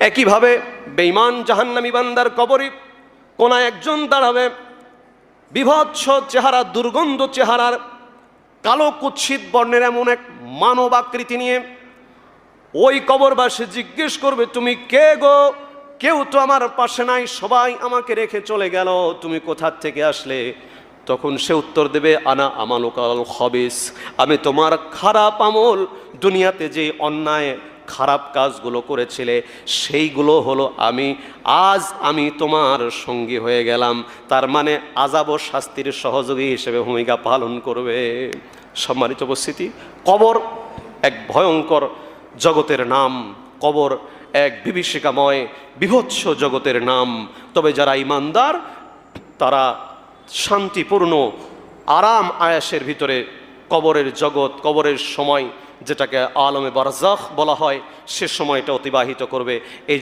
একইভাবে বেঈমান জাহান্নামী বান্দার কবরে কোনায় একজন দাঁড়াবে, বিভৎস চেহারা, দুর্গন্ধ চেহারার, কালো কুৎসিত বর্ণের এমন এক মানব আকৃতি নিয়ে। ওই কবরবাসী জিজ্ঞেস করবে, তুমি কে গো? কেউ তো আমার পাশে নাই, সবাই আমাকে রেখে চলে গেল, তুমি কোথা থেকে আসলে? তখন সে উত্তর দেবে, আনা আমালুকাল খবিস, আমি তোমার খারাপ আমল, দুনিয়াতে যে অন্যায় খারাপ কাজগুলো করেছিলে সেইগুলো হলো আমি, আজ আমি তোমার সঙ্গী হয়ে গেলাম। তার মানে আযাব ও শাস্তির সহযোগী হিসেবে ভূমিকা পালন করবে। সম্মানিত উপস্থিতি, কবর এক ভয়ঙ্কর জগতের নাম, কবর এক বিভীষিকাময় বিভৎস জগতের নাম। তবে যারা ঈমানদার তারা শান্তিপূর্ণ আরাম আয়াসের ভিতরে কবরের জগৎ, কবরের সময়, যেটাকে আলমে বারজাখ বলা হয়, সে সময়টা অতিবাহিত করবে। এই